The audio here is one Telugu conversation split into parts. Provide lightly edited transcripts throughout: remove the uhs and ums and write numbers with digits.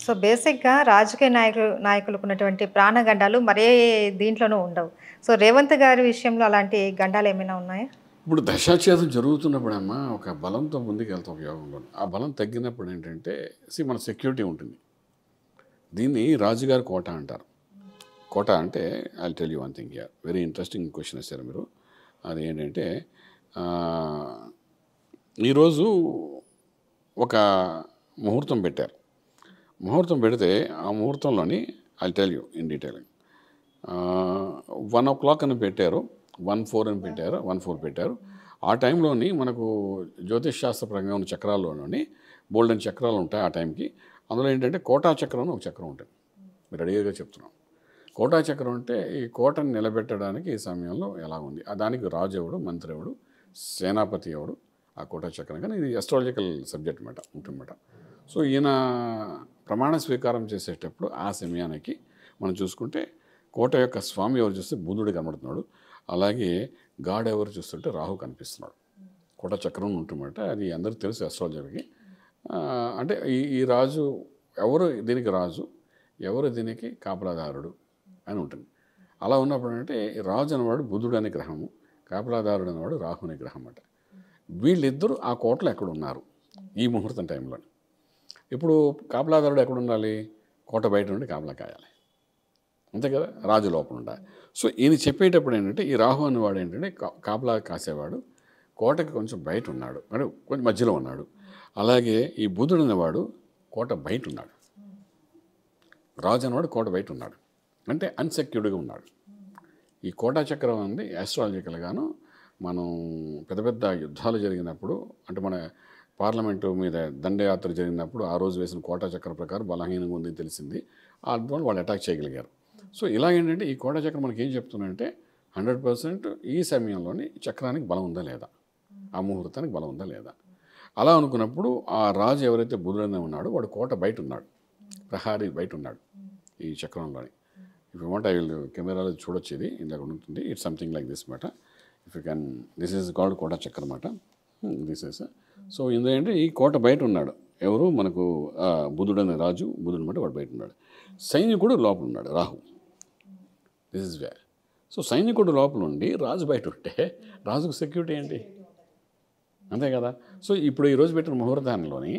సో, బేసిక్‌గా రాజకీయ నాయకులకున్నటువంటి ప్రాణగండాలు మరే దీంట్లోనూ ఉండవు. సో, రేవంత్ గారి విషయంలో అలాంటి గండాలేమైనా ఉన్నాయా? ఇప్పుడు దశాఛేదం జరుగుతున్నప్పుడమ్మా ఒక బలంతో ముందుకెళ్తాం ఒక యోగంలో. ఆ బలం తగ్గినప్పుడు ఏంటంటే మన సెక్యూరిటీ ఉంటుంది. దీన్ని రాజుగారి కోట అంటారు. కోట అంటే I tell you one thing here. Very interesting question వేశారు మీరు. అది ఏంటంటే ఈరోజు ఒక ముహూర్తం పెట్టారు. ముహూర్తం పెడితే ఆ ముహూర్తంలోని I tell you in detail 1:00 అని పెట్టారు, 1:04 అని పెట్టారు, 1:04 పెట్టారు. ఆ టైంలోని మనకు జ్యోతిష్ శాస్త్ర ప్రకారం ఉన్న చక్రాల్లోని బోల్డెన్ చక్రాలు ఉంటాయి ఆ టైంకి. అందులో ఏంటంటే కోటా చక్రం అని ఒక చక్రం ఉంటుంది. మీరు రెడీగా చెప్తున్నాం. కోటా చక్రం అంటే ఈ కోటను నిలబెట్టడానికి ఈ సమయంలో ఎలా ఉంది, దానికి రాజు ఎవడు, మంత్రి ఎవడు, సేనాపతి ఎవడు, ఆ కోటా చక్రం. కానీ ఇది అస్ట్రాలజికల్ సబ్జెక్ట్ అన్నమాట ఉంటుందన్నమాట. సో ఈయన ప్రమాణ స్వీకారం చేసేటప్పుడు ఆ సమయానికి మనం చూసుకుంటే కోట యొక్క స్వామి ఎవరు చూస్తే బుధుడు కనబడుతున్నాడు. అలాగే గాడ్ ఎవరు చూస్తుంటే రాహు కనిపిస్తున్నాడు. కోట చక్రం ఉంటుందన్నమాట. అది అందరికీ తెలుసు అస్ట్రాలజీకి. అంటే ఈ రాజు ఎవరు దీనికి రాజు, ఎవరు దీనికి కాపలాదారుడు అని ఉంటుంది. అలా ఉన్నప్పుడు అంటే రాజు అనేవాడు బుధుడు అనే గ్రహము, కాపలాదారుడు అనేవాడు రాహు అనే గ్రహం అన్నమాట. వీళ్ళిద్దరూ ఆ కోటలో ఎక్కడ ఉన్నారు ఈ ముహూర్తం టైంలో. ఇప్పుడు కాపలాదారుడు ఎక్కడ ఉండాలి? కోట బయట నుండి కాపలా కాయాలి, అంతే కదా, రాజు లోపల ఉండాలి. సో ఈయన చెప్పేటప్పుడు ఏంటంటే ఈ రాహు అనేవాడు ఏంటంటే కాపలా కాసేవాడు కోటకి కొంచెం బయట ఉన్నాడు, అంటే కొంచెం మధ్యలో ఉన్నాడు. అలాగే ఈ బుధుడు అనేవాడు కోట బయట ఉన్నాడు. రాజు అనేవాడు కోట బయట ఉన్నాడు, అంటే అన్సెక్యూర్డ్గా ఉన్నాడు. ఈ కోటా చక్రం అనేది ఆస్ట్రాలజికల్గాను మనం పెద్ద పెద్ద యుద్ధాలు జరిగినప్పుడు, అంటే మన పార్లమెంటు మీద దండయాత్ర జరిగినప్పుడు ఆ రోజు వేసిన కోటా చక్రం ప్రకారం బలహీనంగా ఉంది తెలిసింది. ఆ అర్థంలో వాళ్ళు అటాక్ చేయగలిగారు. సో ఇలా ఏంటంటే ఈ కోటా చక్రం మనకి ఏం చెప్తుందంటే 100% ఈ సమయంలోని చక్రానికి బలం ఉందా లేదా, ఆ ముహూర్తానికి బలం ఉందా లేదా. అలా అనుకున్నప్పుడు ఆ రాజు ఎవరైతే బుధుడనే ఉన్నాడో వాడు కోట బయట ఉన్నాడు, ప్రహారీ బయట ఉన్నాడు ఈ చక్రంలోని. If you want I will కెమెరాలో చూడొచ్చు, ఇది ఇందాక ఉంటుంది. ఇట్స్ సంథింగ్ లైక్ దిస్ మాట. If you can, this is called కోట చక్రం అన్నమాట. This is. సో ఏంటంటే ఈ కోట బయట ఉన్నాడు ఎవరు, మనకు బుధుడు అనే రాజు, బుధుడు అంటే వాడు బయట ఉన్నాడు. సైనికుడు లోపల ఉన్నాడు Rahu. This is way. So సైనికుడు లోపల ఉండి రాజు బయట ఉంటే రాజుకు సెక్యూరిటీ ఏంటి, అంతే కదా. సో ఇప్పుడు ఈరోజు పెట్టిన ముహూర్తాన్నిలోని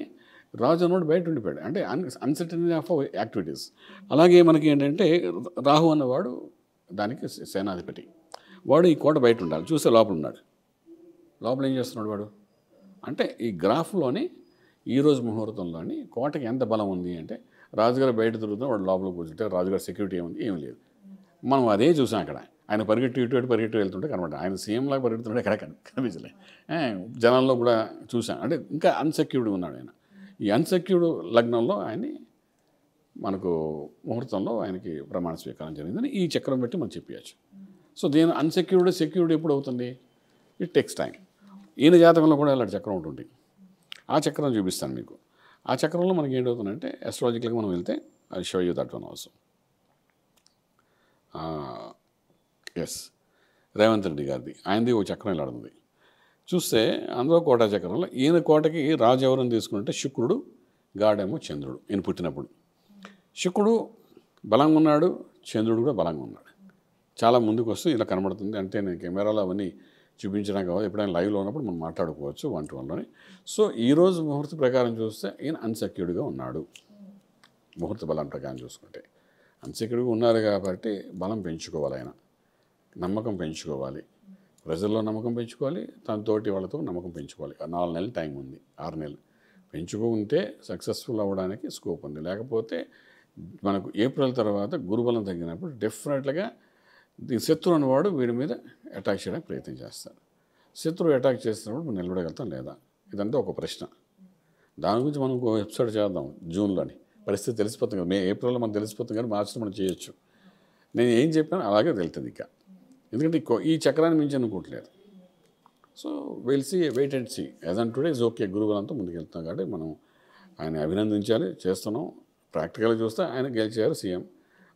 రాజు అన్నవాడు బయట ఉండిపోయాడు, అంటే అన్సర్టనిటీ ఆఫ్ యాక్టివిటీస్. అలాగే మనకి ఏంటంటే రాహు అన్నవాడు దానికి సేనాధిపతి, వాడు ఈ కోట బయట ఉండాలి, చూస్తే లోపల ఉన్నాడు. లోపల ఏం చేస్తున్నాడు వాడు అంటే ఈ గ్రాఫ్లోని ఈరోజు ముహూర్తంలోని కోటకి ఎంత బలం ఉంది అంటే రాజుగారు బయట తిరుగుతున్నా వాడు లోపల కూర్చుంటే రాజుగారి సెక్యూరిటీ ఏముంది, ఏమి లేదు. మనం అదే చూసాం అక్కడ. ఆయన పరిగెట్టు ఇటు పరిగెట్టు వెళ్తుంటే కనబడ్డా, ఆయన సీఎంలాగా పరిగెడుతుంటే ఎక్కడ కనిపించలే. జనంలో కూడా చూసాం, అంటే ఇంకా అన్సెక్యూర్డ్గా ఉన్నాడు ఆయన. ఈ అన్సెక్యూర్డ్ లగ్నంలో ఆయన్ని మనకు ముహూర్తంలో ఆయనకి ప్రమాణ స్వీకారం జరిగిందని ఈ చక్రం పెట్టి మనం చెప్పవచ్చు. సో దీని అన్సెక్యూర్డ్ సెక్యూర్డ్ ఎప్పుడు అవుతుంది, ఇట్ టేక్స్ టైం. ఈయన జాతకంలో కూడా ఇలాంటి చక్రం ఉంటుంది. ఆ చక్రం చూపిస్తాను మీకు. ఆ చక్రంలో మనకి ఏంటవుతుందంటే అస్ట్రాలజికల్గా మనం వెళ్తే I show you that one also. Yes, Revanth Reddy గారిది, ఆయనది ఒక చక్రం ఇలా ఉంది. చూస్తే అందులో కోటా చక్రంలో ఈయన కోటకి రాజు ఎవరని తీసుకుంటే శుక్రుడు, గాడేమో చంద్రుడు. ఈయన పుట్టినప్పుడు శుక్రుడు బలంగా ఉన్నాడు, చంద్రుడు కూడా బలంగా ఉన్నాడు. చాలా ముందుకు వస్తూ ఇలా కనబడుతుంది. అంటే నేను కెమెరాలో అవన్నీ చూపించడానికి కావాలి, ఎప్పుడైనా లైవ్లో ఉన్నప్పుడు మనం మాట్లాడుకోవచ్చు 1-to-1లోని. సో ఈరోజు ముహూర్త ప్రకారం చూస్తే ఈయన అన్సెక్యూర్డ్గా ఉన్నాడు. ముహూర్త బలం ప్రకారం చూసుకుంటే అన్సెక్యూర్డ్గా ఉన్నారు కాబట్టి బలం పెంచుకోవాలి, ఆయన నమ్మకం పెంచుకోవాలి, ప్రజల్లో నమ్మకం పెంచుకోవాలి, తన తోటి వాళ్ళతో నమ్మకం పెంచుకోవాలి. 4 నెలలు టైం ఉంది, 6 నెలలు పెంచుకుంటే సక్సెస్ఫుల్ అవ్వడానికి స్కోప్ ఉంది. లేకపోతే మనకు ఏప్రిల్ తర్వాత గురుబలం తగ్గినప్పుడు డెఫినెట్గా శత్రువు అనేవాడు వీడి మీద అటాక్ చేయడానికి ప్రయత్నం చేస్తాడు. శత్రువు అటాక్ చేస్తున్నప్పుడు మనం నిలబడగలుగుతాం లేదా, ఇదంతా ఒక ప్రశ్న. దాని గురించి మనం ఒక ఎపిసోడ్ చేద్దాం జూన్లోని. పరిస్థితి తెలిసిపోతుంది కదా, ఏప్రిల్లో మనం తెలిసిపోతుంది కానీ మార్చిలో మనం చేయొచ్చు. నేను ఏం చెప్పాను అలాగే వెళ్తుంది ఇక, ఎందుకంటే ఈ చక్రాన్ని మించి అనుకోవట్లేదు. So will see, wait and see. As on today is okay, గురువులంతా ముందుకు వెళ్తున్నాం కాబట్టి మనం ఆయన అభినందించాలి, చేస్తున్నాం. ప్రాక్టికల్గా చూస్తే ఆయన గెలిచారు సీఎం,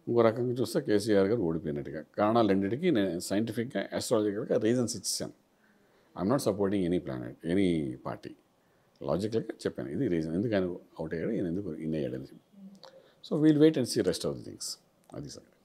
ఇంకో రకంగా చూస్తే కేసీఆర్ గారు ఓడిపోయినట్టుగా. కారణాలు రెండింటికి నేను సైంటిఫిక్గా ఆస్ట్రాలజికల్గా రీజన్స్ ఇచ్చాను. I'm not supporting any planet, any party. లాజికల్గా చెప్పాను ఇది రీజన్, ఎందుకు ఆయన అవుట్ అయ్యాడు, ఈయన ఎందుకు ఇన్ అయ్యాడు అని. So we'll wait and see rest of the things. అది సార్.